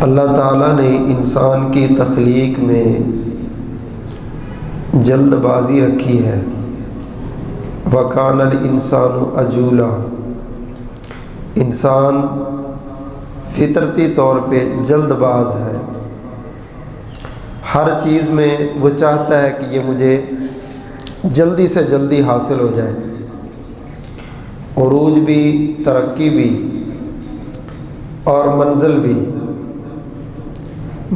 اللہ تعالیٰ نے انسان کی تخلیق میں جلد بازی رکھی ہے۔ وَكَانَ الْإِنسَانُ عَجُولًا، انسان فطرتی طور پہ جلد باز ہے۔ ہر چیز میں وہ چاہتا ہے کہ یہ مجھے جلدی سے جلدی حاصل ہو جائے، عروج بھی، ترقی بھی اور منزل بھی۔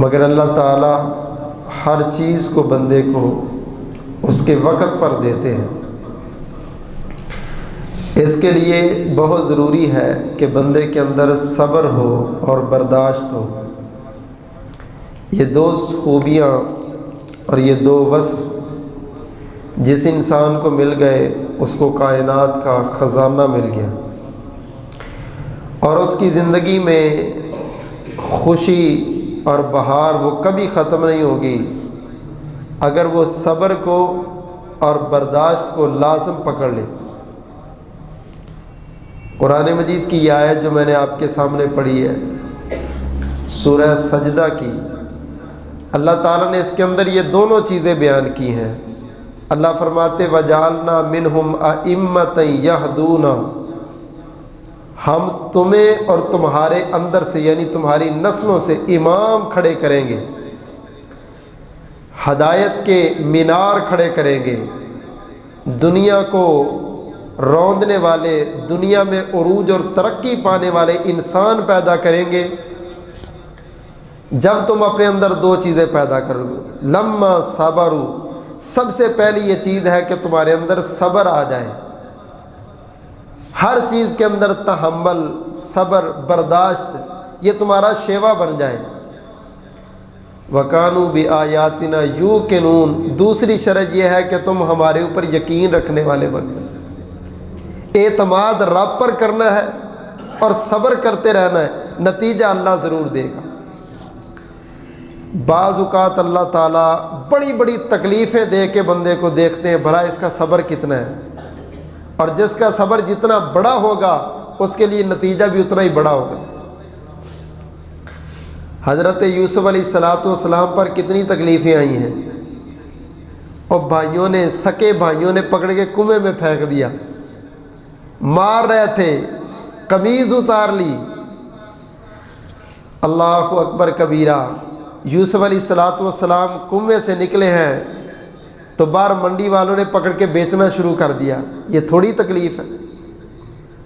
مگر اللہ تعالیٰ ہر چیز کو بندے کو اس کے وقت پر دیتے ہیں۔ اس کے لیے بہت ضروری ہے کہ بندے کے اندر صبر ہو اور برداشت ہو۔ یہ دو خوبیاں اور یہ دو وصف جس انسان کو مل گئے اس کو کائنات کا خزانہ مل گیا، اور اس کی زندگی میں خوشی اور بہار وہ کبھی ختم نہیں ہوگی اگر وہ صبر کو اور برداشت کو لازم پکڑ لے۔ قرآن مجید کی یہ آیت جو میں نے آپ کے سامنے پڑھی ہے، سورہ سجدہ کی، اللہ تعالیٰ نے اس کے اندر یہ دونوں چیزیں بیان کی ہیں۔ اللہ فرماتے وَجَعَلْنَا مِنْهُمْ أَئِمَّةً يَهْدُونَ، ہم تمہیں اور تمہارے اندر سے یعنی تمہاری نسلوں سے امام کھڑے کریں گے، ہدایت کے مینار کھڑے کریں گے، دنیا کو روندنے والے، دنیا میں عروج اور ترقی پانے والے انسان پیدا کریں گے جب تم اپنے اندر دو چیزیں پیدا کرو گے۔ لما صبروا، سب سے پہلی یہ چیز ہے کہ تمہارے اندر صبر آ جائے، ہر چیز کے اندر تحمل، صبر، برداشت یہ تمہارا شیوا بن جائے۔ وَكَانُوا بِآيَاتِنَا يُوقِنُونَ، دوسری شرط یہ ہے کہ تم ہمارے اوپر یقین رکھنے والے بن جائے۔ اعتماد رب پر کرنا ہے اور صبر کرتے رہنا ہے، نتیجہ اللہ ضرور دے گا۔ بعض اوقات اللہ تعالیٰ بڑی بڑی تکلیفیں دے کے بندے کو دیکھتے ہیں بھلا اس کا صبر کتنا ہے، اور جس کا صبر جتنا بڑا ہوگا اس کے لیے نتیجہ بھی اتنا ہی بڑا ہوگا۔ حضرت یوسف علیہ السلام پر کتنی تکلیفیں آئی ہیں، اور بھائیوں نے، سکے بھائیوں نے پکڑ کے کنویں میں پھینک دیا، مار رہے تھے، قمیض اتار لی۔ اللہ اکبر کبیرہ، یوسف علیہ السلام کنویں سے نکلے ہیں تو باہر منڈی والوں نے پکڑ کے بیچنا شروع کر دیا۔ یہ تھوڑی تکلیف ہے؟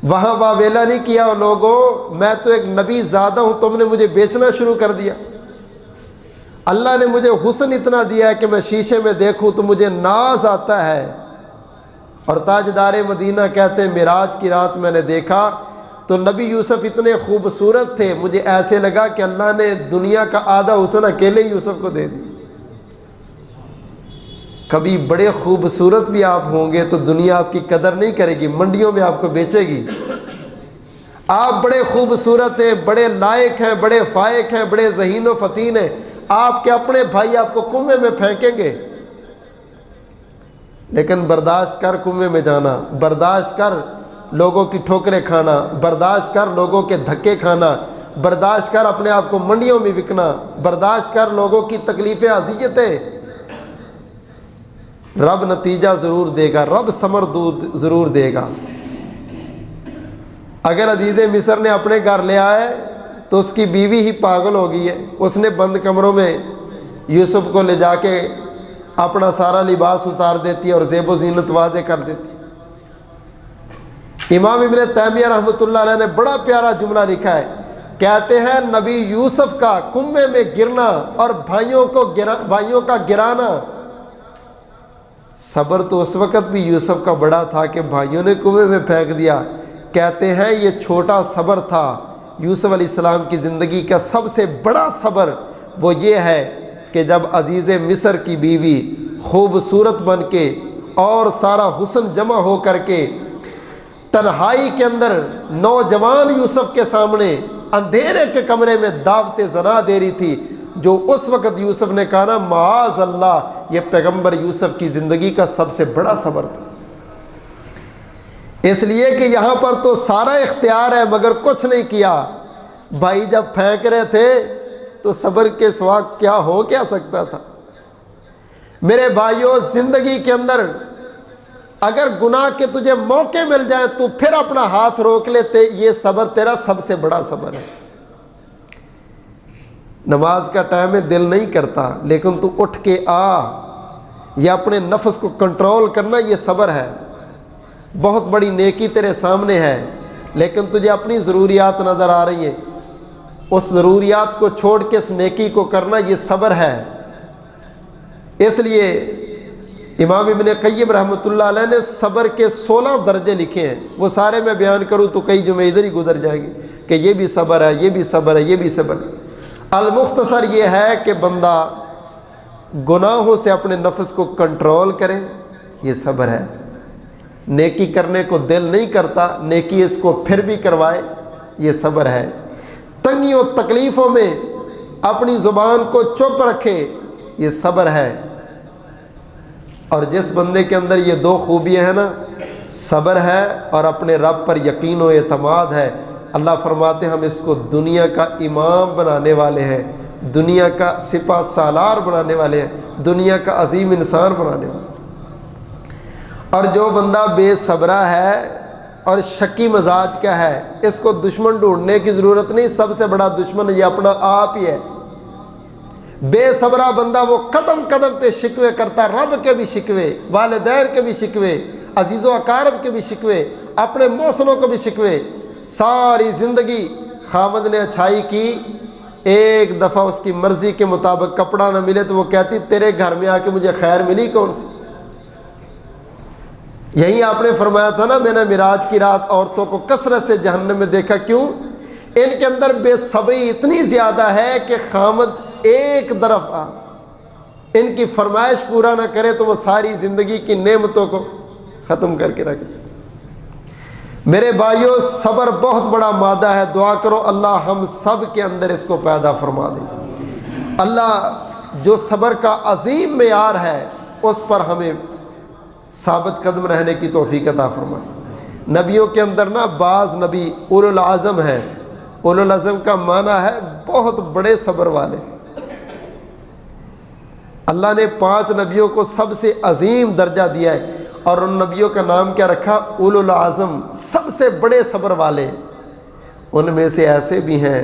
وہاں واویلا نہیں کیا لوگوں، میں تو ایک نبی زادہ ہوں، تم نے مجھے بیچنا شروع کر دیا۔ اللہ نے مجھے حسن اتنا دیا ہے کہ میں شیشے میں دیکھوں تو مجھے ناز آتا ہے۔ اور تاجدار مدینہ کہتے ہیں معراج کی رات میں نے دیکھا تو نبی یوسف اتنے خوبصورت تھے، مجھے ایسے لگا کہ اللہ نے دنیا کا آدھا حسن اکیلے یوسف کو دے دی۔ کبھی بڑے خوبصورت بھی آپ ہوں گے تو دنیا آپ کی قدر نہیں کرے گی، منڈیوں میں آپ کو بیچے گی۔ آپ بڑے خوبصورت ہیں، بڑے لائق ہیں، بڑے فائق ہیں، بڑے ذہین و فطین ہیں، آپ کے اپنے بھائی آپ کو کنویں میں پھینکیں گے، لیکن برداشت کر کنویں میں جانا، برداشت کر لوگوں کی ٹھوکریں کھانا، برداشت کر لوگوں کے دھکے کھانا، برداشت کر اپنے آپ کو منڈیوں میں بکنا، برداشت کر لوگوں کی تکلیفیں، اذیتیں۔ رب نتیجہ ضرور دے گا، رب ثمر ضرور دے گا۔ اگر عزیز مصر نے اپنے گھر لے آئے تو اس کی بیوی ہی پاگل ہو گئی ہے، اس نے بند کمروں میں یوسف کو لے جا کے اپنا سارا لباس اتار دیتی اور زیب و زینت واضح کر دیتی۔ امام ابن تیمیہ رحمۃ اللہ علیہ نے بڑا پیارا جملہ لکھا ہے، کہتے ہیں نبی یوسف کا کنویں میں گرنا اور بھائیوں کا گرانا، صبر تو اس وقت بھی یوسف کا بڑا تھا کہ بھائیوں نے کنویں میں پھینک دیا۔ کہتے ہیں یہ چھوٹا صبر تھا، یوسف علیہ السلام کی زندگی کا سب سے بڑا صبر وہ یہ ہے کہ جب عزیز مصر کی بیوی خوبصورت بن کے اور سارا حسن جمع ہو کر کے تنہائی کے اندر نوجوان یوسف کے سامنے اندھیرے کے کمرے میں دعوت زنا دے رہی تھی، جو اس وقت یوسف نے کہا نا معاذ اللہ، یہ پیغمبر یوسف کی زندگی کا سب سے بڑا صبر تھا۔ اس لیے کہ یہاں پر تو سارا اختیار ہے مگر کچھ نہیں کیا۔ بھائی جب پھینک رہے تھے تو صبر کے سوا کیا ہو کیا سکتا تھا؟ میرے بھائیوں، زندگی کے اندر اگر گناہ کے تجھے موقع مل جائیں تو پھر اپنا ہاتھ روک لیتے، یہ صبر تیرا سب سے بڑا صبر ہے۔ نماز کا ٹائم ہے، دل نہیں کرتا، لیکن تو اٹھ کے آ، یہ اپنے نفس کو کنٹرول کرنا، یہ صبر ہے۔ بہت بڑی نیکی تیرے سامنے ہے، لیکن تجھے اپنی ضروریات نظر آ رہی ہیں، اس ضروریات کو چھوڑ کے اس نیکی کو کرنا، یہ صبر ہے۔ اس لیے امام ابن قیم رحمۃ اللہ علیہ نے صبر کے 16 درجے لکھے ہیں، وہ سارے میں بیان کروں تو کئی جمعے ادھر ہی گزر جائیں گے کہ یہ بھی صبر ہے، یہ بھی صبر ہے، یہ بھی صبر ہے۔ المختصر یہ ہے کہ بندہ گناہوں سے اپنے نفس کو کنٹرول کرے، یہ صبر ہے۔ نیکی کرنے کو دل نہیں کرتا، نیکی اس کو پھر بھی کروائے، یہ صبر ہے۔ تنگیوں تکلیفوں میں اپنی زبان کو چپ رکھے، یہ صبر ہے۔ اور جس بندے کے اندر یہ دو خوبیاں ہیں نا، صبر ہے اور اپنے رب پر یقین و اعتماد ہے، اللہ فرماتے ہیں ہم اس کو دنیا کا امام بنانے والے ہیں، دنیا کا سپہ سالار بنانے والے ہیں، دنیا کا عظیم انسان بنانے والے۔ اور جو بندہ بے صبرہ ہے اور شکی مزاج کا ہے، اس کو دشمن ڈھونڈنے کی ضرورت نہیں، سب سے بڑا دشمن یہ اپنا آپ ہی ہے۔ بے صبرہ بندہ وہ قدم قدم پہ شکوے کرتا، رب کے بھی شکوے، والدین کے بھی شکوے، عزیز و اقارب کے بھی شکوے، اپنے موسموں کو بھی شکوے۔ ساری زندگی خاوند نے اچھائی کی، ایک دفعہ اس کی مرضی کے مطابق کپڑا نہ ملے تو وہ کہتی تیرے گھر میں آ کے مجھے خیر ملی کون سی؟ یہی آپ نے فرمایا تھا نا، میں نے معراج کی رات عورتوں کو کثرت سے جہنم میں دیکھا، کیوں؟ ان کے اندر بے صبری اتنی زیادہ ہے کہ خامد ایک طرف ان کی فرمائش پورا نہ کرے تو وہ ساری زندگی کی نعمتوں کو ختم کر کے رکھے۔ میرے بھائیوں، صبر بہت بڑا مادہ ہے، دعا کرو اللہ ہم سب کے اندر اس کو پیدا فرما دے۔ اللہ جو صبر کا عظیم معیار ہے اس پر ہمیں ثابت قدم رہنے کی توفیق عطا فرمائے۔ نبیوں کے اندر نا بعض نبی اولو العزم ہیں، اولو العزم کا معنی ہے بہت بڑے صبر والے۔ اللہ نے 5 نبیوں کو سب سے عظیم درجہ دیا ہے، اور ان نبیوں کا نام کیا رکھا؟ اولو العزم، سب سے بڑے صبر والے۔ ان میں سے ایسے بھی ہیں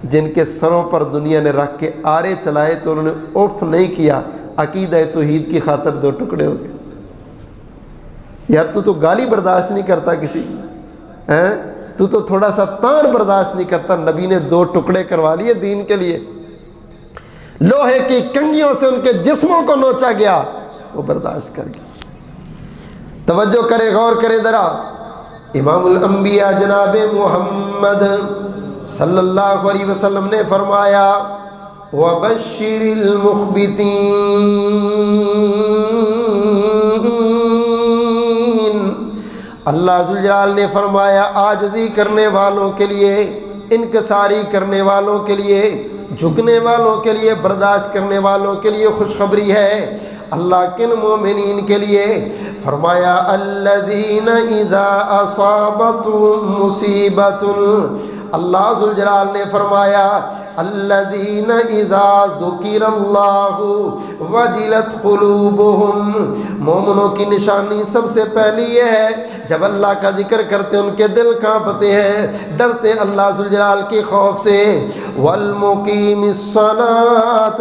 جن کے سروں پر دنیا نے رکھ کے آرے چلائے تو انہوں نے اف نہیں کیا، عقیدہ توحید کی خاطر 2 ٹکڑے ہو گئے۔ یار تو گالی برداشت نہیں کرتا کسی کی، تو تھوڑا سا تان برداشت نہیں کرتا، نبی نے 2 ٹکڑے کروا لیے دین کے لیے، لوہے کی کنگھیوں سے ان کے جسموں کو نوچا گیا، وہ برداشت کر گیا۔ توجہ کرے، غور کرے ذرا، امام الانبیاء جناب محمد صلی اللہ علیہ وسلم نے فرمایا وَبَشِّرِ الْمُخْبِتِينَ، اللہ ذوالجلال نے فرمایا عاجزی کرنے والوں کے لیے، انکساری کرنے والوں کے لیے، جھکنے والوں کے لیے، برداشت کرنے والوں کے لیے خوشخبری ہے۔ اللہ کن مومنین کے لیے؟ فرمایا الذین اذا اصابتهم مصیبت، اللہ ذوالجلال نے فرمایا الذین اذا ذکر اللہ وجلت قلوبهم، مومنوں کی نشانی سب سے پہلی یہ ہے جب اللہ کا ذکر کرتے ان کے دل کانپتے ہیں، ڈرتے ہیں اللہ ذوالجلال کے خوف سے۔ والمقیم الصلاۃ،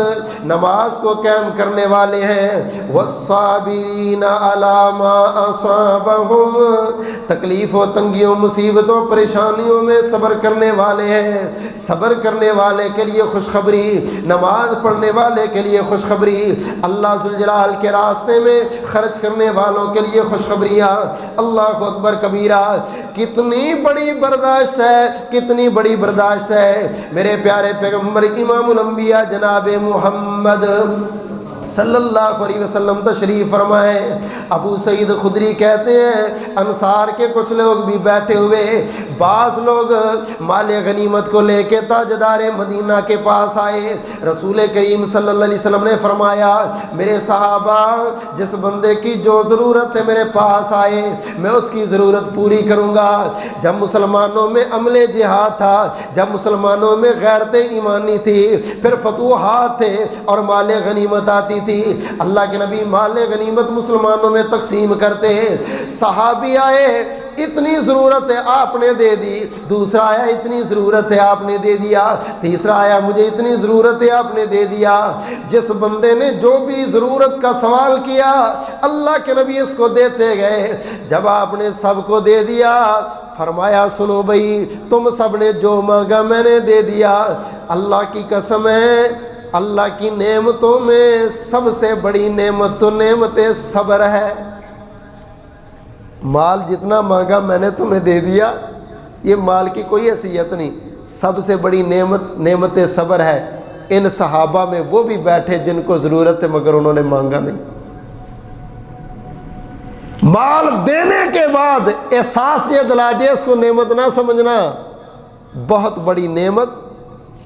نماز کو قائم کرنے والے ہیں، والصابرین علی ما اصابهم، تکلیف و تنگیوں مصیبتوں پریشانیوں میں صبر کرنے والے ہیں۔ صبر کرنے والے کے لیے خوشخبری، نماز پڑھنے والے کے لیے خوشخبری، اللہ ذوالجلال کے راستے میں خرچ کرنے والوں کے لیے خوشخبریاں۔ اللہ اکبر کبیرہ، کتنی بڑی برداشت ہے، کتنی بڑی برداشت ہے۔ میرے پیارے پیغمبر امام الانبیاء جناب محمد صلی اللہ علیہ وسلم تشریف فرمائے۔ ابو سعید خدری کہتے ہیں انصار کے کچھ لوگ بھی بیٹھے ہوئے، بعض لوگ مال غنیمت کو لے کے تاجدار مدینہ کے پاس آئے۔ رسول کریم صلی اللہ علیہ وسلم نے فرمایا میرے صحابہ جس بندے کی جو ضرورت ہے میرے پاس آئے میں اس کی ضرورت پوری کروں گا۔ جب مسلمانوں میں عمل جہاد تھا، جب مسلمانوں میں غیرت ایمانی تھی، پھر فتوحات تھے اور مال غنیمت آتی تھی، اللہ کے نبی مال غنیمت مسلمانوں میں تقسیم کرتے۔ صحابی آئے اتنی ضرورت ہے آپ نے دے دی، دوسرا آیا اتنی ضرورت ہے آپ نے دے دیا، تیسرا آیا مجھے اتنی ضرورت ہے آپ نے دے دیا۔ جس بندے نے جو بھی ضرورت کا سوال کیا اللہ کے نبی اس کو دیتے گئے۔ جب آپ نے سب کو دے دیا فرمایا سنو بھائی تم سب نے جو مانگا میں نے دے دیا۔ اللہ کی قسم ہے اللہ کی نعمتوں میں سب سے بڑی نعمت تو نعمت صبر ہے۔ مال جتنا مانگا میں نے تمہیں دے دیا، یہ مال کی کوئی حیثیت نہیں، سب سے بڑی نعمت صبر ہے۔ ان صحابہ میں وہ بھی بیٹھے جن کو ضرورت ہے مگر انہوں نے مانگا نہیں۔ مال دینے کے بعد احساس یہ دلا دیا اس کو نعمت نہ سمجھنا، بہت بڑی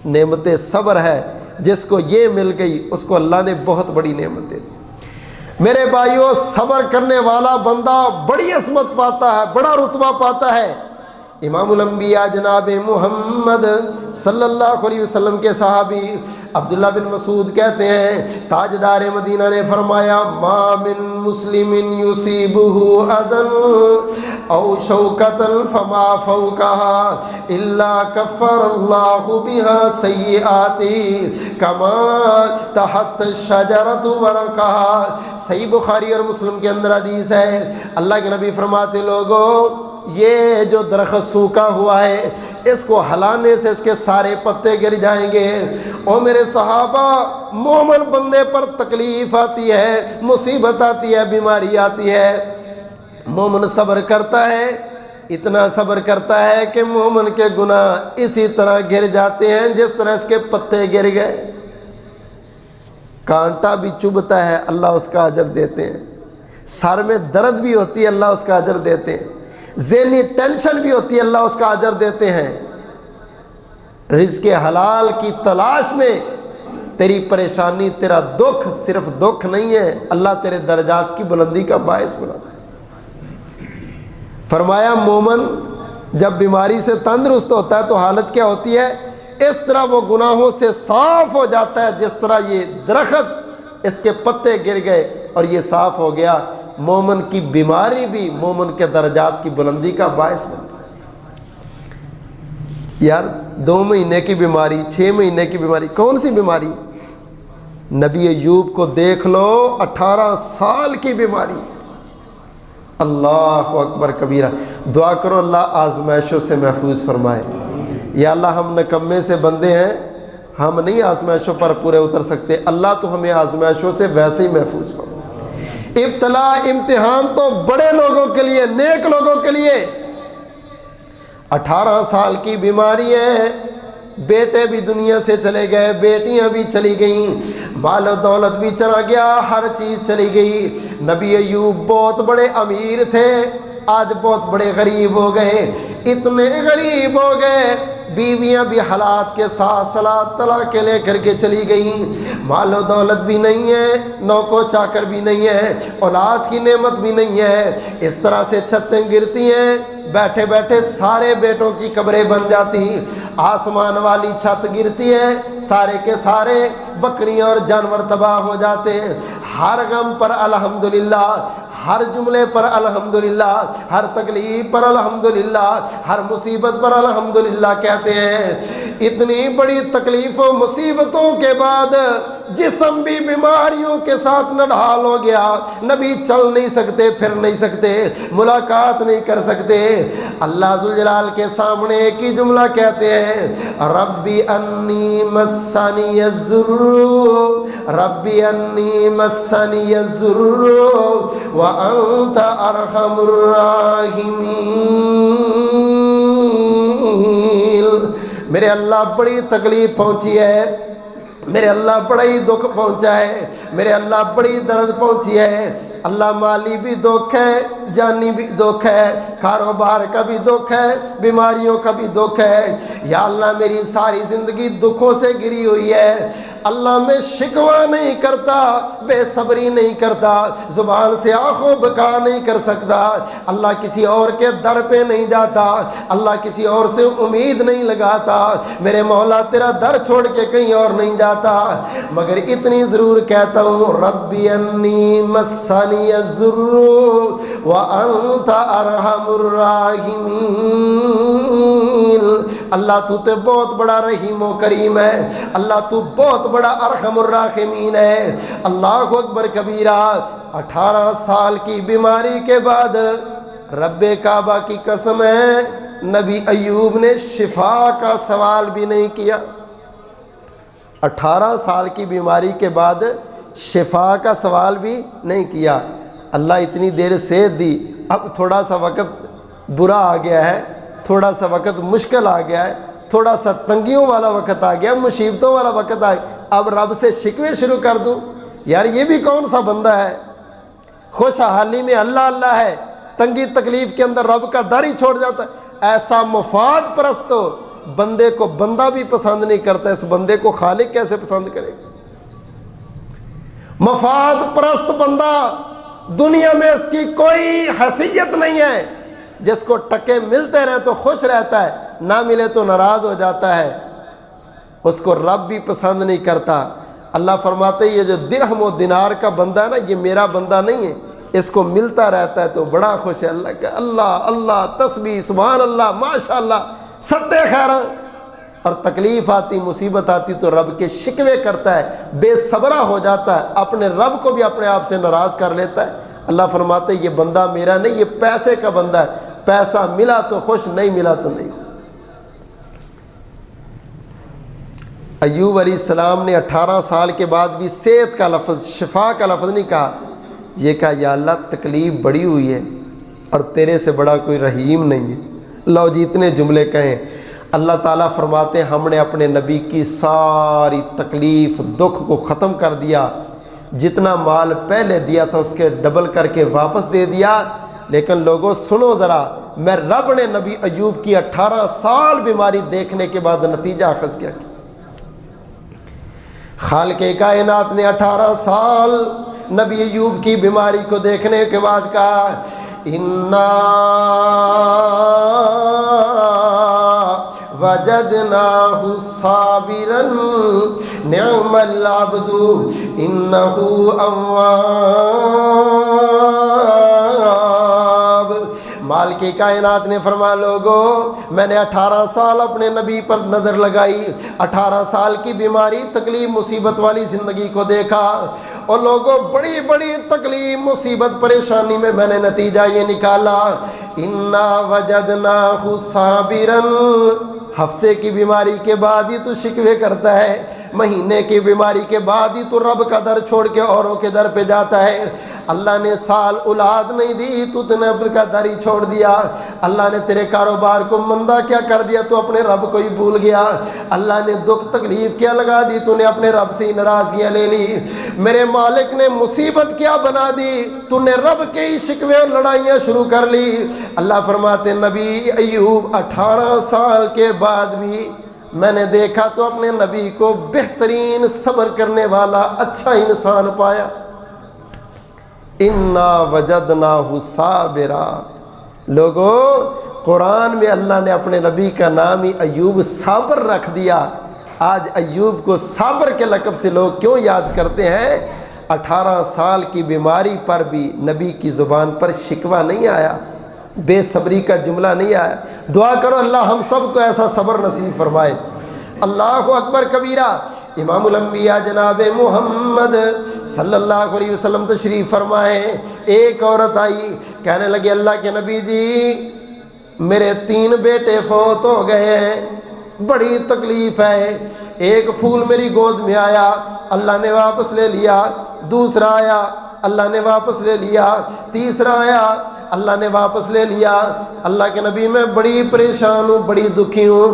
نعمت صبر ہے۔ جس کو یہ مل گئی اس کو اللہ نے بہت بڑی نعمت دے دی۔ میرے بھائیوں صبر کرنے والا بندہ بڑی عظمت پاتا ہے، بڑا رتبہ پاتا ہے۔ امام الانبیاء جناب محمد صلی اللہ علیہ وسلم کے صحابی عبداللہ بن مسعود کہتے ہیں تاجدار مدینہ نے فرمایا ما من مسلم یصیبہ اذن او شوکۃ فما فوقها الا کفر اللہ بها سیئاتی کما تحت الشجرۃ ورقها۔ صحیح بخاری اور مسلم کے اندر حدیث ہے، اللہ کے نبی فرماتے لوگوں یہ جو درخت سوکھا ہوا ہے اس کو ہلانے سے اس کے سارے پتے گر جائیں گے۔ اور میرے صحابہ مومن بندے پر تکلیف آتی ہے، مصیبت آتی ہے، بیماری آتی ہے، مومن صبر کرتا ہے، اتنا صبر کرتا ہے کہ مومن کے گناہ اسی طرح گر جاتے ہیں جس طرح اس کے پتے گر گئے۔ کانٹا بھی چبھتا ہے اللہ اس کا اجر دیتے ہیں، سر میں درد بھی ہوتی ہے اللہ اس کا اجر دیتے ہیں، ذہنی ٹینشن بھی ہوتی ہے اللہ اس کا اجر دیتے ہیں۔ رزق حلال کی تلاش میں تیری پریشانی تیرا دکھ صرف دکھ نہیں ہے، اللہ تیرے درجات کی بلندی کا باعث بناتا ہے۔ فرمایا مومن جب بیماری سے تندرست ہوتا ہے تو حالت کیا ہوتی ہے؟ اس طرح وہ گناہوں سے صاف ہو جاتا ہے جس طرح یہ درخت اس کے پتے گر گئے اور یہ صاف ہو گیا۔ مومن کی بیماری بھی مومن کے درجات کی بلندی کا باعث بنتا ہے۔ یار 2 مہینے کی بیماری، 6 مہینے کی بیماری، کون سی بیماری؟ نبی ایوب کو دیکھ لو، 18 سال کی بیماری۔ اللہ اکبر کبیرہ۔ دعا کرو اللہ آزمائشوں سے محفوظ فرمائے۔ یا اللہ ہم نکمے سے بندے ہیں، ہم نہیں آزمائشوں پر پورے اتر سکتے، اللہ تو ہمیں آزمائشوں سے ویسے ہی محفوظ فرمائے۔ ابتلا امتحان تو بڑے لوگوں کے لیے، نیک لوگوں کے لیے۔ 18 سال کی بیماری ہے، بیٹے بھی دنیا سے چلے گئے، بیٹیاں بھی چلی گئیں، مال و دولت بھی چلا گیا، ہر چیز چلی گئی۔ نبی ایوب بہت بڑے امیر تھے، آج بہت بڑے غریب ہو گئے، اتنے غریب ہو گئے بیویاں بھی حالات کے ساتھ صلاۃ طلاق کے لے کر کے چلی گئیں، مال و دولت بھی نہیں ہے، نوکو چاکر بھی نہیں ہے، اولاد کی نعمت بھی نہیں ہے۔ اس طرح سے چھتیں گرتی ہیں، بیٹھے بیٹھے سارے بیٹوں کی قبریں بن جاتی، آسمان والی چھت گرتی ہے، سارے کے سارے بکریاں اور جانور تباہ ہو جاتے ہیں۔ ہر غم پر الحمدللہ، ہر جملے پر الحمدللہ، ہر تکلیف پر الحمدللہ، ہر مصیبت پر الحمدللہ کہتے ہیں۔ اتنی بڑی تکلیف و مصیبتوں کے بعد جسم بھی بیماریوں کے ساتھ نڈھال ہو گیا، نبی چل نہیں سکتے، پھر نہیں سکتے، ملاقات نہیں کر سکتے۔ اللہ ذوالجلال کے سامنے ایک ہی جملہ کہتے ہیں، ربی انی مسنی الضر، ربی انی مسنی الضر وانت ارحم الراحمین۔ میرے اللہ بڑی تکلیف پہنچی ہے، میرے اللہ بڑا ہی دکھ پہنچا ہے، میرے اللہ بڑی درد پہنچی ہے۔ اللہ مالی بھی دکھ ہے، جانی بھی دکھ ہے، کاروبار کا بھی دکھ ہے، بیماریوں کا بھی دکھ ہے۔ یا اللہ میری ساری زندگی دکھوں سے گری ہوئی ہے۔ اللہ میں شکوہ نہیں کرتا، بے صبری نہیں کرتا، زبان سے آنکھوں بکا نہیں کر سکتا۔ اللہ کسی اور کے در پہ نہیں جاتا، اللہ کسی اور سے امید نہیں لگاتا، میرے مولا تیرا در چھوڑ کے کہیں اور نہیں جاتا، مگر اتنی ضرور کہتا ہوں ربی انی مسنی الضر وانت ارحم الراحمین۔ اللہ تو تے بہت بڑا رحیم و کریم ہے، اللہ تو بہت بڑا ارحم الراحمین ہے۔ اللہ اکبر کبیرہ۔ 18 سال کی بیماری کے بعد رب کعبہ کی قسم ہے نبی ایوب نے شفا کا سوال بھی نہیں کیا۔ 18 سال کی بیماری کے بعد شفا کا سوال بھی نہیں کیا۔ اللہ اتنی دیر صحت دی، اب تھوڑا سا وقت برا آ گیا ہے، تھوڑا سا وقت مشکل آ گیا ہے، تھوڑا سا تنگیوں والا وقت آ گیا، مصیبتوں والا وقت آ گیا، اب رب سے شکوے شروع کر دوں؟ یار یہ بھی کون سا بندہ ہے؟ خوشحالی میں اللہ اللہ ہے، تنگی تکلیف کے اندر رب کا در ہی چھوڑ جاتا ہے۔ ایسا مفاد پرست تو بندے کو بندہ بھی پسند نہیں کرتا، اس بندے کو خالق کیسے پسند کرے گا؟ مفاد پرست بندہ، دنیا میں اس کی کوئی حیثیت نہیں ہے، جس کو ٹکے ملتے رہے تو خوش رہتا ہے، نہ ملے تو ناراض ہو جاتا ہے، اس کو رب بھی پسند نہیں کرتا۔ اللہ فرماتے ہیں یہ جو درہم و دینار کا بندہ ہے نا، یہ میرا بندہ نہیں ہے، اس کو ملتا رہتا ہے تو بڑا خوش ہے۔ اللہ کا اللہ اللہ تسبیح سبحان اللہ ماشاءاللہ ستے خیراں، اور تکلیف آتی مصیبت آتی تو رب کے شکوے کرتا ہے، بے صبرا ہو جاتا ہے، اپنے رب کو بھی اپنے آپ سے ناراض کر لیتا ہے۔ اللہ فرماتے ہیں یہ بندہ میرا نہیں، یہ پیسے کا بندہ ہے، پیسہ ملا تو خوش، نہیں ملا تو نہیں خوش۔ ایوب علیہ السلام نے 18 سال کے بعد بھی صحت کا لفظ، شفا کا لفظ نہیں کہا، یہ کہا یا اللہ تکلیف بڑی ہوئی ہے اور تیرے سے بڑا کوئی رحیم نہیں ہے۔ لو جی اتنے جملے کہیں۔ اللہ تعالیٰ فرماتے ہیں ہم نے اپنے نبی کی ساری تکلیف دکھ کو ختم کر دیا، جتنا مال پہلے دیا تھا اس کے ڈبل کر کے واپس دے دیا۔ لیکن لوگوں سنو ذرا، میں رب نے نبی ایوب کی 18 سال بیماری دیکھنے کے بعد نتیجہ اخذ کیا۔ خالق کائنات نے 18 سال نبی ایوب کی بیماری کو دیکھنے کے بعد کہا اِنَّا وَجَدْنَاهُ صَابِرًا نِعْمَ الْعَبْدُ إِنَّهُ أَوَّابٌ۔ مالک کائنات نے فرمایا لوگوں میں نے 18 سال اپنے نبی پر نظر لگائی، 18 سال کی بیماری تکلیف مصیبت والی زندگی کو دیکھا، اور لوگوں بڑی بڑی تکلیف مصیبت پریشانی میں میں نے نتیجہ یہ نکالا اِنَّا وَجَدْنَاهُ صَابِرًا۔ ہفتے کی بیماری کے بعد ہی تو شکوے کرتا ہے، مہینے کی بیماری کے بعد ہی تو رب کا در چھوڑ کے اوروں کے در پہ جاتا ہے۔ اللہ نے سال اولاد نہیں دی تو نے رب کا در ہی چھوڑ دیا، اللہ نے تیرے کاروبار کو مندہ کیا کر دیا تو اپنے رب کو ہی بھول گیا، اللہ نے دکھ تکلیف کیا لگا دی تو نے اپنے رب سے ہی ناراضگیاں لے لی، میرے مالک نے مصیبت کیا بنا دی تو نے رب کے ہی شکوے اور لڑائیاں شروع کر لی۔ اللہ فرماتے نبی ایوب 18 سال کے بعد بھی میں نے دیکھا تو اپنے نبی کو بہترین صبر کرنے والا اچھا انسان پایا۔ اِنَّا وَجَدْنَاهُ صَابِرًا۔ لوگوں قرآن میں اللہ نے اپنے نبی کا نام ہی ایوب صابر رکھ دیا۔ آج ایوب کو صابر کے لقب سے لوگ کیوں یاد کرتے ہیں؟ 18 سال کی بیماری پر بھی نبی کی زبان پر شکوہ نہیں آیا، بے صبری کا جملہ نہیں آیا۔ دعا کرو اللہ ہم سب کو ایسا صبر نصیب فرمائے۔ اللہ اکبر کبیرہ۔ امام الانبیاء جناب محمد صلی اللہ علیہ وسلم تشریف فرمائے، ایک عورت آئی کہنے لگی اللہ کے نبی جی میرے 3 بیٹے فوت ہو گئے ہیں، بڑی تکلیف ہے، ایک پھول میری گود میں آیا اللہ نے واپس لے لیا، دوسرا آیا اللہ نے واپس لے لیا، تیسرا آیا اللہ نے واپس لے لیا۔ اللہ کے نبی میں بڑی پریشان ہوں، بڑی دکھی ہوں،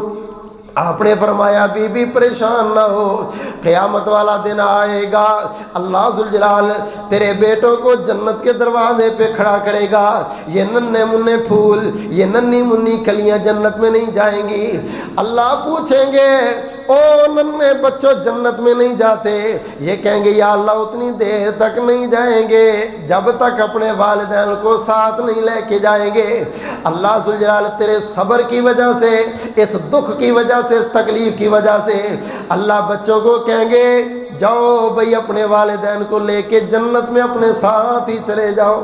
آپ نے فرمایا بی بی پریشان نہ ہو، قیامت والا دن آئے گا، اللہ ذوالجلال تیرے بیٹوں کو جنت کے دروازے پہ کھڑا کرے گا، یہ ننھے منھے پھول، یہ ننھی منھی کلیاں جنت میں نہیں جائیں گی۔ اللہ پوچھیں گے او ننھے بچوں جنت میں نہیں جاتے؟ یہ کہیں گے یا اللہ اتنی دیر تک نہیں جائیں گے جب تک اپنے والدین کو ساتھ نہیں لے کے جائیں گے۔ اللہ ذوالجلال تیرے صبر کی وجہ سے، اس دکھ کی وجہ سے، اس تکلیف کی وجہ سے اللہ بچوں کو کہیں گے جاؤ بھئی اپنے والدین کو لے کے جنت میں اپنے ساتھ ہی چلے جاؤ۔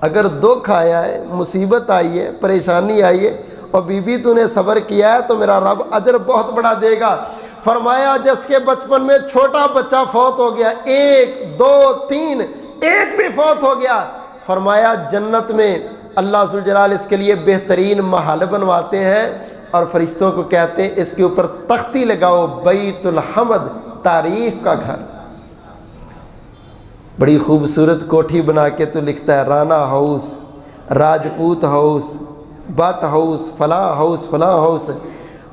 اگر دکھ آیا ہے، مصیبت آئی ہے، پریشانی آئی ہے اور بی بی تو نے صبر کیا ہے تو میرا رب اجر بہت بڑا دے گا۔ فرمایا جس کے بچپن میں چھوٹا بچہ فوت ہو گیا، 1 2 3 ایک بھی فوت ہو گیا، فرمایا جنت میں اللہ ذوالجلال اس کے لیے بہترین محل بنواتے ہیں اور فرشتوں کو کہتے ہیں اس کے اوپر تختی لگاؤ بیت الحمد، تعریف کا گھر۔ بڑی خوبصورت کوٹھی بنا کے تو لکھتا ہے Rana house, Rajput house, but house, فلاں ہاؤس، فلاں ہاؤس۔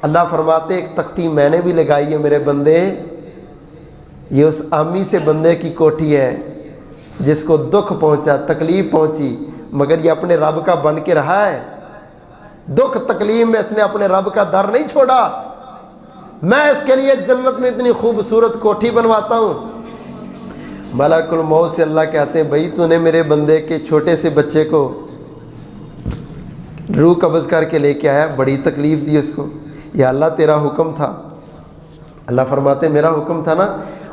اللہ فرماتے ایک تختی میں نے بھی لگائی ہے میرے بندے، یہ اس عامی سے بندے کی کوٹھی ہے جس کو دکھ پہنچا، تکلیف پہنچی، مگر یہ اپنے رب کا بن کے رہا ہے۔ دکھ تکلیف میں اس نے اپنے رب کا در نہیں چھوڑا۔ میں اس کے لیے جنت میں اتنی خوبصورت کوٹھی بنواتا ہوں۔ ملک الموت سے اللہ کہتے ہیں بھائی تو نے میرے بندے کے چھوٹے سے بچے کو روح قبض کر کے لے کے آیا، بڑی تکلیف دی اس کو، یا اللہ تیرا حکم تھا۔ اللہ فرماتے میرا حکم تھا نا،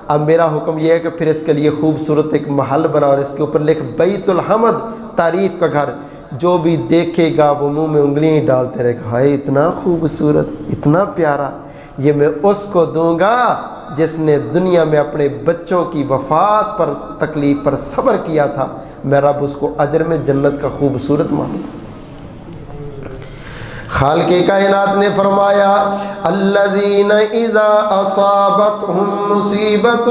اب میرا حکم یہ ہے کہ پھر اس کے لیے خوبصورت ایک محل بنا اور اس کے اوپر لکھ بیت الحمد، تعریف کا گھر۔ جو بھی دیکھے گا وہ منہ میں انگلیاں ہی ڈالتے رہے گا، ہائے اتنا خوبصورت، اتنا پیارا، یہ میں اس کو دوں گا جس نے دنیا میں اپنے بچوں کی وفات پر، تکلیف پر صبر کیا تھا، میں رب اس کو اجر میں جنت کا خوبصورت مانتا ہوں۔ خالق کائنات نے فرمایا الذین اذا اصابتهم مصیبت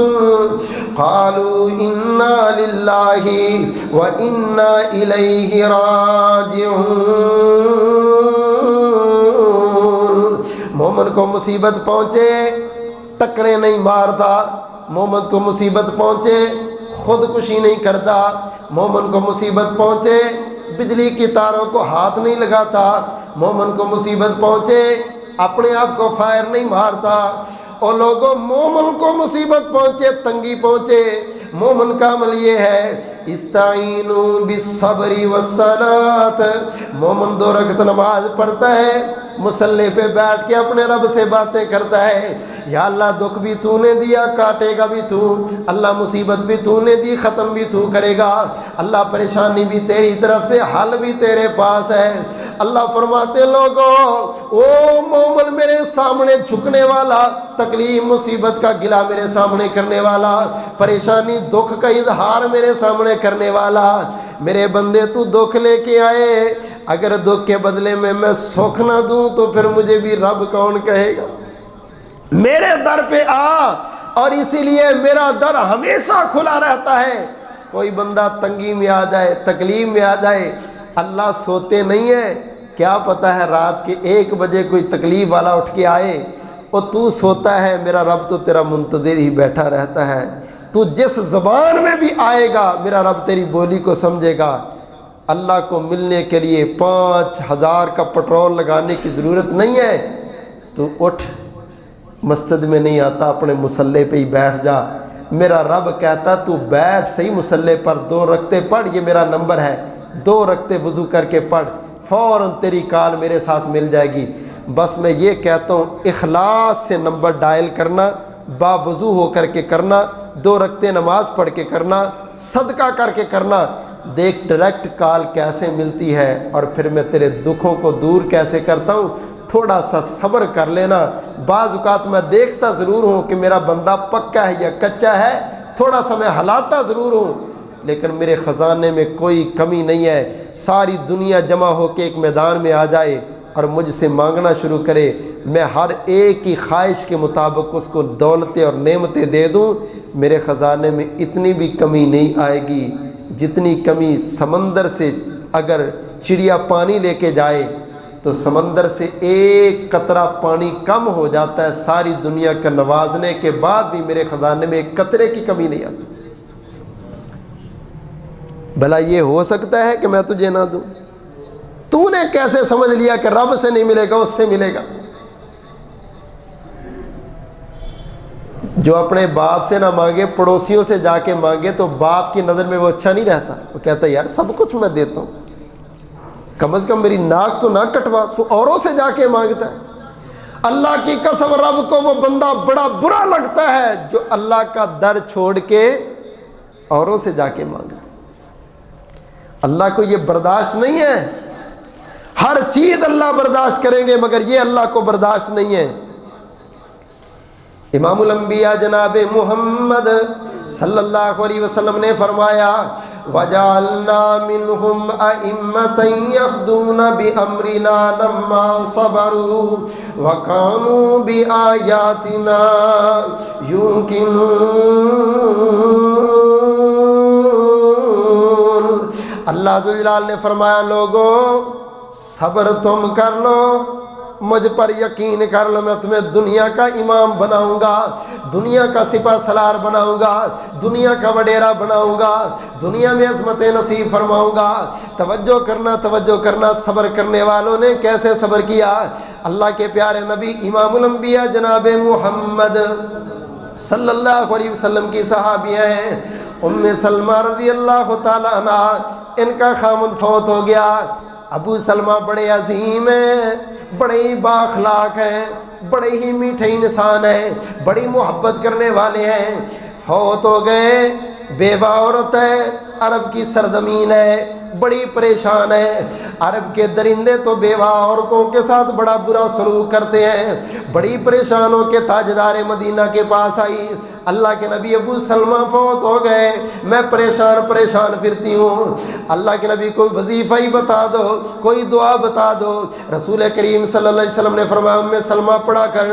قالوا انا للہ وانا الیہ راجعون۔ مومن کو مصیبت پہنچے ٹکرے نہیں مارتا، مومن کو مصیبت پہنچے خودکشی نہیں کرتا، مومن کو مصیبت پہنچے بجلی کی تاروں کو ہاتھ نہیں لگاتا، مومن کو مصیبت پہنچے اپنے آپ کو فائر نہیں مارتا۔ اور لوگوں مومن کو مصیبت پہنچے، تنگی پہنچے، مومن کا عمل یہ ہے استعینوا بالصبر والصلاۃ، مومن 2 رکعت نماز پڑھتا ہے، مصلی پہ بیٹھ کے اپنے رب سے باتیں کرتا ہے، یا اللہ دکھ بھی تو نے دیا، کاٹے گا بھی تو، اللہ مصیبت بھی تو نے دی، ختم بھی تو کرے گا، اللہ پریشانی بھی تیری طرف سے، حل بھی تیرے پاس ہے۔ اللہ فرماتے لوگوں او مومن میرے سامنے جھکنے والا، تکلیف مصیبت کا گلہ میرے سامنے کرنے والا، پریشانی دکھ کا اظہار میرے سامنے کرنے والا، میرے بندے تو دکھ لے کے آئے، اگر دکھ کے بدلے میں سکھ نہ دوں تو پھر مجھے بھی رب کون کہے گا؟ میرے در پہ آ، اور اسی لیے میرا در ہمیشہ کھلا رہتا ہے۔ کوئی بندہ تنگی میں آ جائے، تکلیف میں آ جائے، اللہ سوتے نہیں ہے، کیا پتہ ہے رات کے 1 بجے کوئی تکلیف والا اٹھ کے آئے اور تو سوتا ہے، میرا رب تو تیرا منتظر ہی بیٹھا رہتا ہے۔ تو جس زبان میں بھی آئے گا میرا رب تیری بولی کو سمجھے گا۔ اللہ کو ملنے کے لیے 5000 کا پٹرول لگانے کی ضرورت نہیں ہے، تو اٹھ، مسجد میں نہیں آتا اپنے مصلی پہ ہی بیٹھ جا، میرا رب کہتا تو بیٹھ صحیح مصلی پر، 2 رکعتیں پڑھ، یہ میرا نمبر ہے، 2 رکعتیں وضو کر کے پڑھ، فوراً تیری کال میرے ساتھ مل جائے گی۔ بس میں یہ کہتا ہوں اخلاص سے نمبر ڈائل کرنا، با وضو ہو کر کے کرنا، 2 رکعتیں نماز پڑھ کے کرنا، صدقہ کر کے کرنا، دیکھ ڈائریکٹ کال کیسے ملتی ہے، اور پھر میں تیرے دکھوں کو دور کیسے کرتا ہوں۔ تھوڑا سا صبر کر لینا، بعض اوقات میں دیکھتا ضرور ہوں کہ میرا بندہ پکا ہے یا کچا ہے، تھوڑا سا میں ہلاتا ضرور ہوں، لیکن میرے خزانے میں کوئی کمی نہیں ہے۔ ساری دنیا جمع ہو کے ایک میدان میں آ جائے اور مجھ سے مانگنا شروع کرے، میں ہر ایک کی خواہش کے مطابق اس کو دولتیں اور نعمتیں دے دوں، میرے خزانے میں اتنی بھی کمی نہیں آئے گی جتنی کمی سمندر سے اگر چڑیا پانی لے کے جائے تو سمندر سے ایک قطرہ پانی کم ہو جاتا ہے، ساری دنیا کا نوازنے کے بعد بھی میرے خزانے میں ایک قطرے کی کمی نہیں آتی۔ بھلا یہ ہو سکتا ہے کہ میں تجھے نہ دوں؟ تو نے کیسے سمجھ لیا کہ رب سے نہیں ملے گا، اس سے ملے گا؟ جو اپنے باپ سے نہ مانگے، پڑوسیوں سے جا کے مانگے تو باپ کی نظر میں وہ اچھا نہیں رہتا۔ وہ کہتا ہے یار سب کچھ میں دیتا ہوں، کم از کم میری ناک تو نہ کٹوا، تو اوروں سے جا کے مانگتا ہے۔ اللہ کی قسم رب کو وہ بندہ بڑا برا لگتا ہے جو اللہ کا در چھوڑ کے اوروں سے جا کے مانگتا ہے۔ اللہ کو یہ برداشت نہیں ہے۔ ہر چیز اللہ برداشت کریں گے مگر یہ اللہ کو برداشت نہیں ہے۔ امام الانبیاء جناب محمد صلی اللہ علیہ وسلم نے فرمایا وَجَعَلْنَا مِنْهُمْ أَئِمَّةً يَهْدُونَ بِأَمْرِنَا لَمَّا صَبَرُوا وَكَانُوا بِآيَاتِنَا يُوقِنُونَ۔ اللہ ذوالجلال نے فرمایا لوگو صبر تم کر لو، مجھ پر یقین کر لو، میں تمہیں دنیا کا امام بناؤں گا، دنیا کا سپہ سالار بناؤں گا، دنیا کا وڈیرا بناؤں گا، دنیا میں عظمت نصیب فرماؤں گا۔ توجہ کرنا، توجہ کرنا، صبر کرنے والوں نے کیسے صبر کیا؟ اللہ کے پیارے نبی امام الانبیاء جناب محمد صلی اللہ علیہ وسلم کی صحابیاں ہیں ام سلمہ رضی اللہ تعالی عنہ، ان کا خامد فوت ہو گیا۔ ابو سلمہ بڑے عظیم ہیں، بڑے ہی بااخلاق ہیں، بڑے ہی میٹھے انسان ہیں، بڑی محبت کرنے والے ہیں، فوت ہو گئے، بیوہ عورت ہے، عرب کی سرزمین ہے، بڑی پریشان ہے۔ عرب کے درندے تو بیوہ عورتوں کے ساتھ بڑا برا سلوک کرتے ہیں۔ بڑی پریشان ہو کے تاجدار مدینہ کے پاس آئی، اللہ کے نبی ابو سلمہ فوت ہو گئے، میں پریشان پھرتی ہوں، اللہ کے نبی کوئی وظیفہ ہی بتا دو، کوئی دعا بتا دو۔ رسول کریم صلی اللہ علیہ وسلم نے فرمایا ام سلمہ پڑھا کر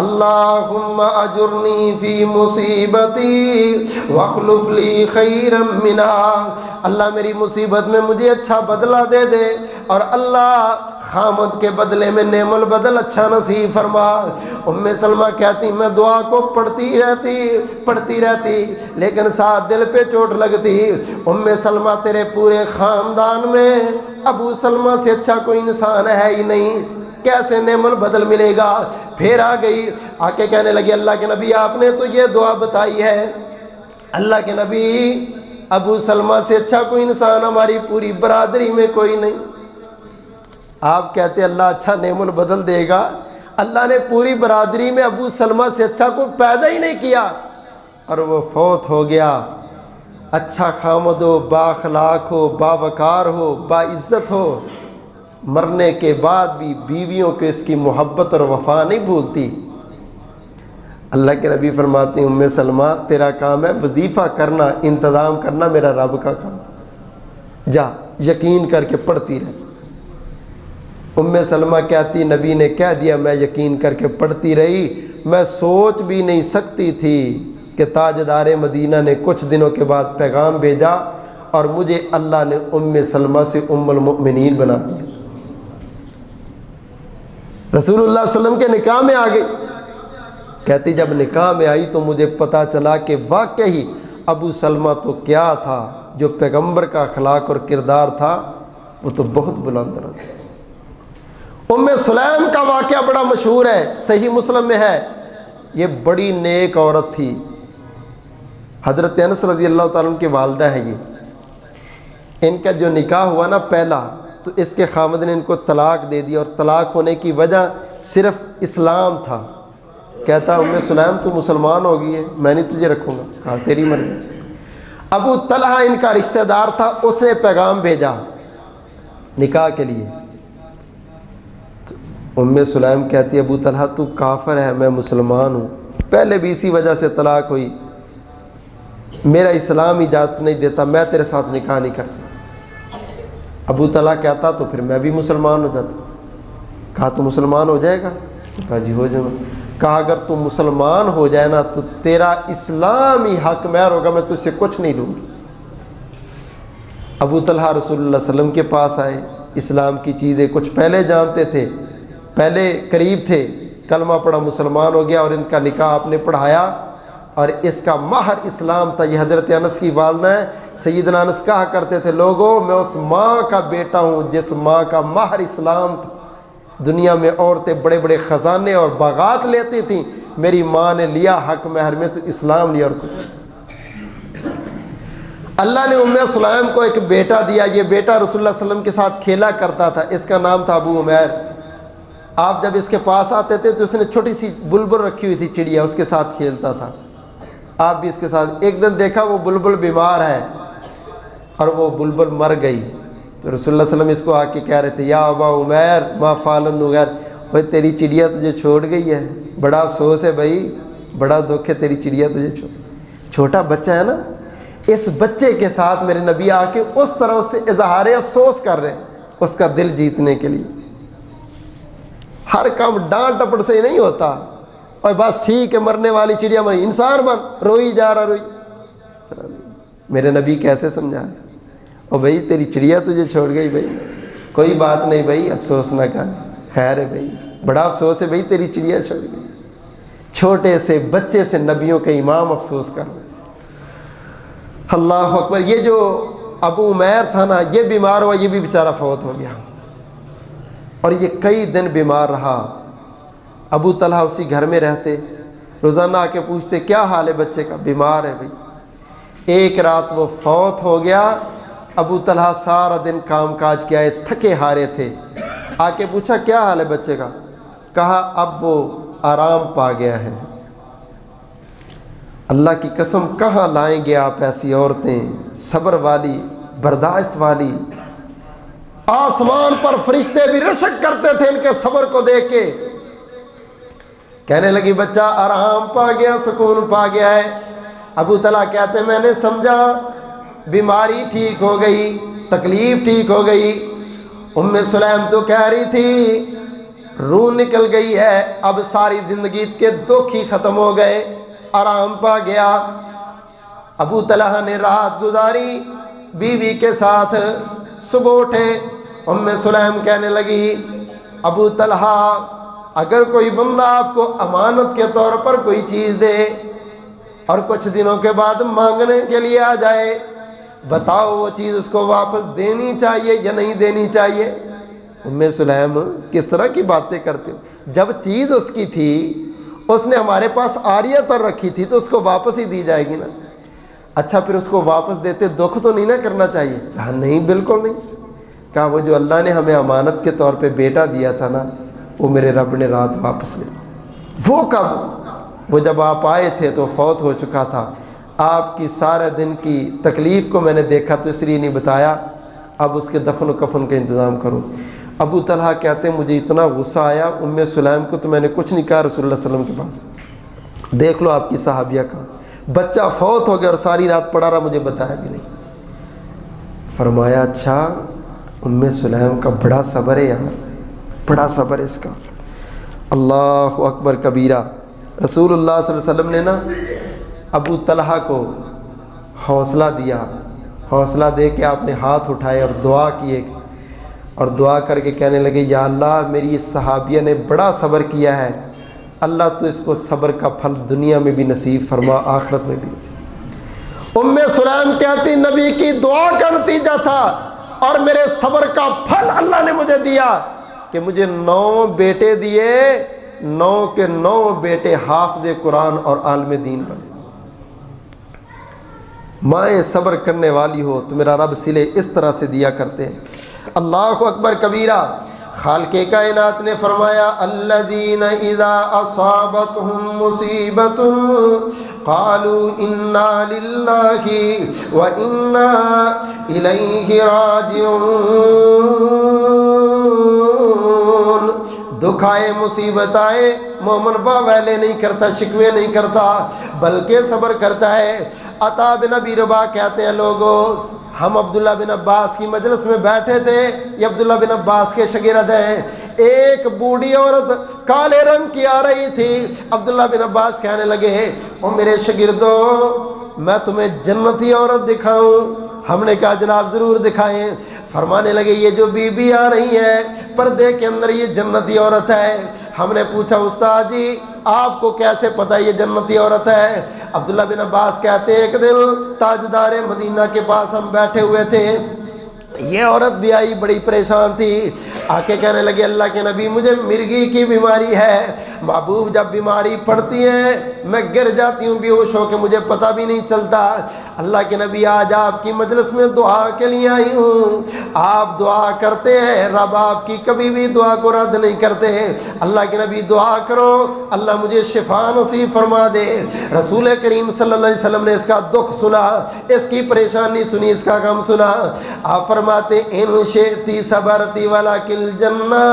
اللہم اجرنی فی مصیبتی واخلف لی خیرا منہا، اللہ میری مصیبت میں مجھے اچھا بدلہ دے دے، اور اللہ خامد کے بدلے میں نعم البدل اچھا نصیب فرما۔ ام سلمہ کہتی میں دعا کو پڑھتی رہتی لیکن ساتھ دل پہ چوٹ لگتی۔ ام سلمہ تیرے پورے خاندان میں ابو سلمہ سے اچھا کوئی انسان ہے ہی نہیں، کیسے نعم البدل ملے گا؟ پھر آ گئی، آ کے کہنے لگی اللہ کے نبی آپ نے تو یہ دعا بتائی ہے، اللہ کے نبی ابو سلمہ سے اچھا کوئی انسان ہماری پوری برادری میں کوئی نہیں۔ آپ کہتے اللہ اچھا نعم البدل دے گا، اللہ نے پوری برادری میں ابو سلمہ سے اچھا کوئی پیدا ہی نہیں کیا، اور وہ فوت ہو گیا۔ اچھا خامد ہو، با اخلاق ہو، باوقار ہو، با عزت ہو، مرنے کے بعد بھی بیویوں کو اس کی محبت اور وفا نہیں بھولتی۔ اللہ کے نبی فرماتے ہیں ام سلمہ تیرا کام ہے وظیفہ کرنا، انتظام کرنا، میرا رب کا کام، جا یقین کر کے پڑھتی رہ۔ ام سلمہ کہتی نبی نے کہہ دیا، میں یقین کر کے پڑھتی رہی، میں سوچ بھی نہیں سکتی تھی کہ تاجدار مدینہ نے کچھ دنوں کے بعد پیغام بھیجا اور مجھے اللہ نے ام سلمہ سے ام المؤمنین بنا دیا۔ رسول اللہ صلی اللہ علیہ وسلم کے نکاح میں آ گئی، کہتی جب نکاح میں آئی تو مجھے پتا چلا کہ واقعی ابو سلمہ تو کیا تھا، جو پیغمبر کا اخلاق اور کردار تھا وہ تو بہت بلند درجہ ہے۔ ام سلیم کا واقعہ بڑا مشہور ہے، صحیح مسلم میں ہے، یہ بڑی نیک عورت تھی، حضرت انس رضی اللہ تعالیٰ عنہ کی والدہ ہے یہ۔ ان کا جو نکاح ہوا نا پہلا، تو اس کے خامد نے ان کو طلاق دے دیا، اور طلاق ہونے کی وجہ صرف اسلام تھا۔ کہتا ام سلیم تو مسلمان ہو گئی ہے، میں نہیں تجھے رکھوں گا، کہا تیری مرضی۔ ابو طلحہ ان کا رشتہ دار تھا، اس نے پیغام بھیجا نکاح کے لیے۔ ام سلیم کہتی ابو طلحہ تو کافر ہے، میں مسلمان ہوں، پہلے بھی اسی وجہ سے طلاق ہوئی، میرا اسلام اجازت نہیں دیتا، میں تیرے ساتھ نکاح نہیں کر سکتا۔ ابو طلحہ کہتا تو پھر میں بھی مسلمان ہو جاتا۔ کہا تو مسلمان ہو جائے گا؟ کہا جی ہو جاؤں گا۔ کہا اگر تو مسلمان ہو جائے نا تو تیرا اسلامی حق مہر ہوگا، میں تجھ سے کچھ نہیں لوں گی۔ ابو طلحہ رسول اللہ صلی اللہ علیہ وسلم کے پاس آئے، اسلام کی چیزیں کچھ پہلے جانتے تھے، پہلے قریب تھے، کلمہ پڑھا مسلمان ہو گیا، اور ان کا نکاح آپ نے پڑھایا، اور اس کا مہر اسلام تھا۔ یہ حضرت انس کی والدہ ہیں، سیدنا انس کہا کرتے تھے، لوگوں میں اس ماں کا بیٹا ہوں جس ماں کا مہر اسلام تھا۔ دنیا میں عورتیں بڑے بڑے خزانے اور باغات لیتی تھیں، میری ماں نے لیا حق مہر میں تو اسلام لیا اور کچھ۔ اللہ نے ام سلیم کو ایک بیٹا دیا، یہ بیٹا رسول اللہ صلی اللہ علیہ وسلم کے ساتھ کھیلا کرتا تھا، اس کا نام تھا ابو عمیر۔ آپ جب اس کے پاس آتے تھے تو اس نے چھوٹی سی بلبل رکھی ہوئی تھی چڑیا، اس کے ساتھ کھیلتا تھا، آپ بھی اس کے ساتھ۔ ایک دن دیکھا وہ بلبل بیمار ہے اور وہ بلبل مر گئی، تو رسول اللہ صلی اللہ علیہ وسلم اس کو آ کے کہہ رہے تھے، یا ابا عمیر ما فعل النغیر، بھائی تیری چڑیا تجھے چھوڑ گئی ہے، بڑا افسوس ہے بھائی، بڑا دکھ ہے، تیری چڑیا تجھے چھوٹا بچہ ہے نا، اس بچے کے ساتھ میرے نبی آ کے اس طرح اس سے اظہار افسوس کر رہے ہیں، اس کا دل جیتنے کے لیے۔ ہر کام ڈانٹ ٹپڑ سے ہی نہیں ہوتا، اور بس ٹھیک ہے مرنے والی چڑیا مری، انسان بن، روئی جا رہا روئی، اس طرح نہیں۔ میرے نبی کیسے سمجھا رہے، او بھائی تیری چڑیا تجھے چھوڑ گئی بھائی، کوئی بات نہیں بھائی، افسوس نہ کر، خیر ہے بھائی، بڑا افسوس ہے بھائی تیری چڑیا چھوڑ گئی۔ چھوٹے سے بچے سے نبیوں کے امام افسوس کر رہے۔ اللہ اکبر۔ یہ جو ابو عمیر تھا نا، یہ بیمار ہوا، یہ بھی بیچارہ فوت ہو گیا، اور یہ کئی دن بیمار رہا۔ ابو طلحہ اسی گھر میں رہتے، روزانہ آ کے پوچھتے کیا حال ہے بچے کا، بیمار ہے بھائی۔ ایک رات وہ فوت ہو گیا، ابو طلحہ سارا دن کام کاج کیا ہے، تھکے ہارے تھے، آ کے پوچھا کیا حال ہے بچے کا، کہا اب وہ آرام پا گیا ہے۔ اللہ کی قسم کہاں لائیں گے آپ ایسی عورتیں، صبر والی، برداشت والی، آسمان پر فرشتے بھی رشک کرتے تھے ان کے صبر کو دیکھ کے۔ کہنے لگی بچہ آرام پا گیا، سکون پا گیا ہے۔ ابو طلحہ کہتے میں نے سمجھا بیماری ٹھیک ہو گئی، تکلیف ٹھیک ہو گئی۔ ام سلیم تو کہہ رہی تھی روح نکل گئی ہے، اب ساری زندگی کے دکھ ہی ختم ہو گئے، آرام پا گیا۔ ابو طلحہ نے رات گزاری بیوی کے ساتھ، صبح اٹھے، ام سلیم کہنے لگی ابو طلحہ اگر کوئی بندہ آپ کو امانت کے طور پر کوئی چیز دے اور کچھ دنوں کے بعد مانگنے کے لیے آ جائے، بتاؤ وہ چیز اس کو واپس دینی چاہیے یا نہیں دینی چاہیے؟ ام سلیم کس طرح کی باتیں کرتے ہو، جب چیز اس کی تھی، اس نے ہمارے پاس عاریہ پر رکھی تھی تو اس کو واپس ہی دی جائے گی نا۔ اچھا پھر اس کو واپس دیتے دکھ تو نہیں نہ کرنا چاہیے؟ کہا نہیں بالکل نہیں۔ کہا وہ جو اللہ نے ہمیں امانت کے طور پہ بیٹا دیا تھا نا، وہ میرے رب نے رات واپس لے لی۔ وہ کب؟ وہ جب آپ آئے تھے تو فوت ہو چکا تھا، آپ کی سارے دن کی تکلیف کو میں نے دیکھا تو اس لیے نہیں بتایا، اب اس کے دفن و کفن کا انتظام کرو۔ ابو طلحہ کہتے ہیں مجھے اتنا غصہ آیا ام سلیم کو، تو میں نے کچھ نہیں کہا رسول اللہ صلی اللہ علیہ وسلم کے پاس، دیکھ لو آپ کی صحابیہ کا بچہ فوت ہو گیا اور ساری رات پڑا رہا، مجھے بتایا بھی نہیں۔ فرمایا اچھا ام سلیم کا بڑا صبر ہے یار، بڑا صبر ہے اس کا۔ اللہ اکبر کبیرہ۔ رسول اللہ صلی اللہ علیہ وسلم نے نا ابو طلحہ کو حوصلہ دیا، حوصلہ دے کے آپ نے ہاتھ اٹھائے اور دعا کیے، اور دعا کر کے کہنے لگے یا اللہ میری اس صحابیہ نے بڑا صبر کیا ہے، اللہ تو اس کو صبر کا پھل دنیا میں بھی نصیب فرما، آخرت میں بھی نصیب۔ ام سلیم کہتی نبی کی دعا کا نتیجہ تھا اور میرے صبر کا پھل اللہ نے مجھے دیا کہ مجھے 9 بیٹے دیے، 9 کے 9 بیٹے حافظ قرآن اور عالم دین بنے۔ مائیں صبر کرنے والی ہو تو میرا رب صلے اس طرح سے دیا کرتے ہیں۔ اللہ اکبر کبیرہ۔ خالق کائنات نے فرمایا الذین اذا اصابتهم مصیبت قالوا انا للہ وانا الیہ راجعون۔ دکھ آئے، مصیبت آئے، مومن ویلے نہیں کرتا، شکوے نہیں کرتا، بلکہ صبر کرتا ہے۔ عطا بن ابی رباح کہتے ہیں لوگوں ہم عبداللہ بن عباس کی مجلس میں بیٹھے تھے، یہ عبداللہ بن عباس کے شاگرد ہیں، ایک بوڑھی عورت کالے رنگ کی آ رہی تھی، عبداللہ بن عباس کہنے لگے او میرے شاگردوں میں تمہیں جنتی عورت دکھاؤں؟ ہم نے کہا جناب ضرور دکھائیں۔ فرمانے لگے یہ جو بیوی آ رہی ہے پردے کے اندر یہ جنتی عورت ہے۔ ہم نے پوچھا استاد جی آپ کو کیسے پتہ یہ جنتی عورت ہے؟ عبداللہ بن عباس کہتے ہیں ایک دن تاجدار مدینہ کے پاس ہم بیٹھے ہوئے تھے، یہ عورت بھی آئی، بڑی پریشان تھی، آ کے کہنے لگے اللہ کے نبی مجھے مرگی کی بیماری ہے، محبوب جب بیماری پڑتی ہے میں گر جاتی ہوں بے ہوش ہو کے، مجھے پتہ بھی نہیں چلتا۔ اللہ کے نبی آج آپ کی مجلس میں دعا کے لیے آئی ہوں، آپ دعا کرتے ہیں، رب آپ کی کبھی بھی دعا کو رد نہیں کرتے، اللہ کے نبی دعا کرو اللہ مجھے شفا نصیب فرما دے۔ رسول کریم صلی اللہ علیہ وسلم نے اس کا دکھ سنا، اس کی پریشانی سنی، اس کا غم سنا۔ آپ فرماتے ان شئتی صبرتی ولکل جنہ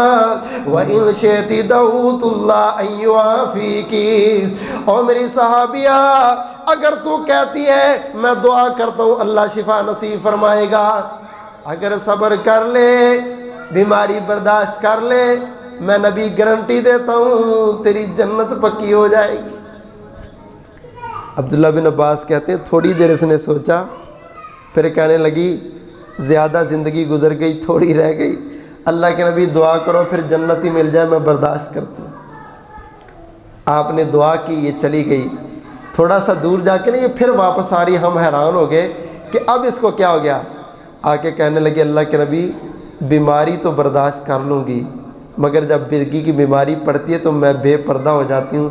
و ان شئتی دعوت اللہ ان یعافیکی۔ اور میری صحابیہ اگر تو کہتی ہے میں دعا کرتا ہوں اللہ شفا نصیب فرمائے گا، اگر صبر کر لے بیماری برداشت کر لے میں نبی گارنٹی دیتا ہوں تیری جنت پکی ہو جائے گی۔ عبداللہ بن عباس کہتے ہیں تھوڑی دیر اس نے سوچا، پھر کہنے لگی زیادہ زندگی گزر گئی تھوڑی رہ گئی، اللہ کے نبی دعا کرو پھر جنت ہی مل جائے میں برداشت کرتی ہوں۔ آپ نے دعا کی، یہ چلی گئی، تھوڑا سا دور جا کے نا یہ پھر واپس آ رہی، ہم حیران ہو گئے کہ اب اس کو کیا ہو گیا۔ آ کے کہنے لگے اللہ کے نبی بیماری تو برداشت کر لوں گی مگر جب مرگی کی بیماری پڑتی ہے تو میں بے پردہ ہو جاتی ہوں،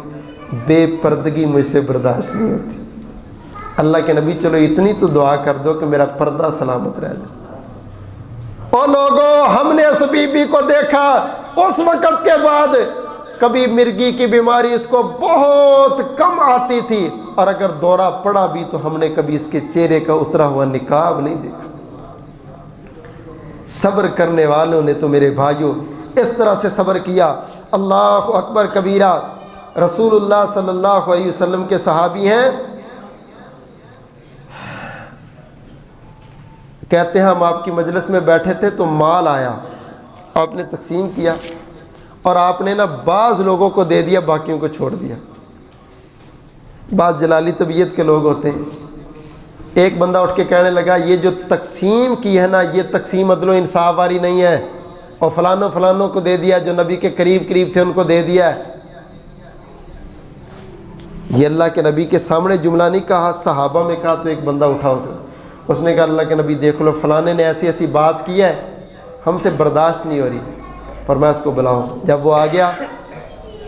بے پردگی مجھ سے برداشت نہیں ہوتی۔ اللہ کے نبی چلو اتنی تو دعا کر دو کہ میرا پردہ سلامت رہ جائے۔ اور لوگوں ہم نے اس بی بی کو دیکھا اس وقت کے بعد کبھی مرگی کی بیماری اس کو بہت کم آتی تھی، اور اگر دورہ پڑا بھی تو ہم نے کبھی اس کے چہرے کا اترا ہوا نقاب نہیں دیکھا۔ صبر کرنے والوں نے تو میرے بھائیوں اس طرح سے صبر کیا۔ اللہ اکبر کبیرہ۔ رسول اللہ صلی اللہ علیہ وسلم کے صحابی ہیں، کہتے ہیں ہم آپ کی مجلس میں بیٹھے تھے تو مال آیا، آپ نے تقسیم کیا اور آپ نے نا بعض لوگوں کو دے دیا باقیوں کو چھوڑ دیا۔ بعض جلالی طبیعت کے لوگ ہوتے ہیں۔ ایک بندہ اٹھ کے کہنے لگا یہ جو تقسیم کی ہے نا یہ تقسیم عدل و انصاف والی نہیں ہے، اور فلانوں کو دے دیا جو نبی کے قریب تھے ان کو دے دیا ہے۔ یہ اللہ کے نبی کے سامنے جملہ نہیں کہا، صحابہ میں کہا۔ تو ایک بندہ اٹھا اس نے کہا اللہ کے نبی دیکھ لو فلانے نے ایسی ایسی بات کی ہے ہم سے برداشت نہیں ہو رہی، فرمایا اس کو بلاؤ۔ جب وہ آ گیا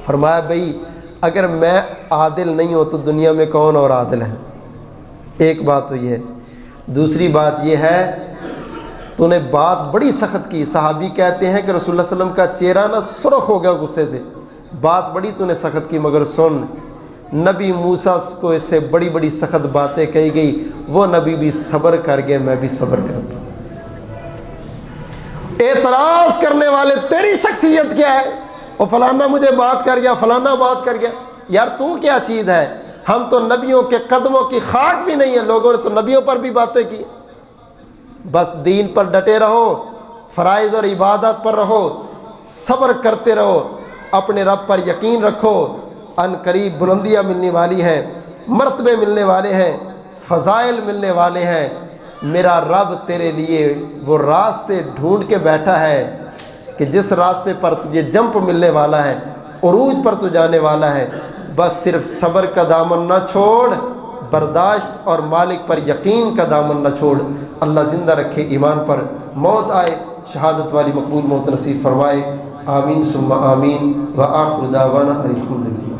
فرمایا بھائی اگر میں عادل نہیں ہوں تو دنیا میں کون اور عادل ہے؟ ایک بات تو یہ ہے، دوسری بات یہ ہے تو نے بات بڑی سخت کی۔ صحابی کہتے ہیں کہ رسول اللہ صلی اللہ علیہ وسلم کا چہرہ نا سرخ ہو گیا غصے سے، بات بڑی تو نے سخت کی، مگر سن نبی موسیٰ کو اس سے بڑی بڑی سخت باتیں کہی گئی، وہ نبی بھی صبر کر گئے، میں بھی صبر کرتا ہوں۔ اعتراض کرنے والے تیری شخصیت کیا ہے؟ اور فلانا مجھے بات کر گیا، فلانا بات کر گیا، یار تو کیا چیز ہے؟ ہم تو نبیوں کے قدموں کی خاک بھی نہیں ہے، لوگوں نے تو نبیوں پر بھی باتیں کی۔ بس دین پر ڈٹے رہو، فرائض اور عبادت پر رہو، صبر کرتے رہو، اپنے رب پر یقین رکھو، ان قریب بلندیاں ملنے والی ہیں، مرتبے ملنے والے ہیں، فضائل ملنے والے ہیں۔ میرا رب تیرے لیے وہ راستے ڈھونڈ کے بیٹھا ہے کہ جس راستے پر تجھے جمپ ملنے والا ہے، عروج پر تو جانے والا ہے۔ بس صرف صبر کا دامن نہ چھوڑ، برداشت اور مالک پر یقین کا دامن نہ چھوڑ۔ اللہ زندہ رکھے ایمان پر، موت آئے شہادت والی مقبول موت نصیب فرمائے۔ آمین ثم آمین، وآخر دعوانا الحمدللہ۔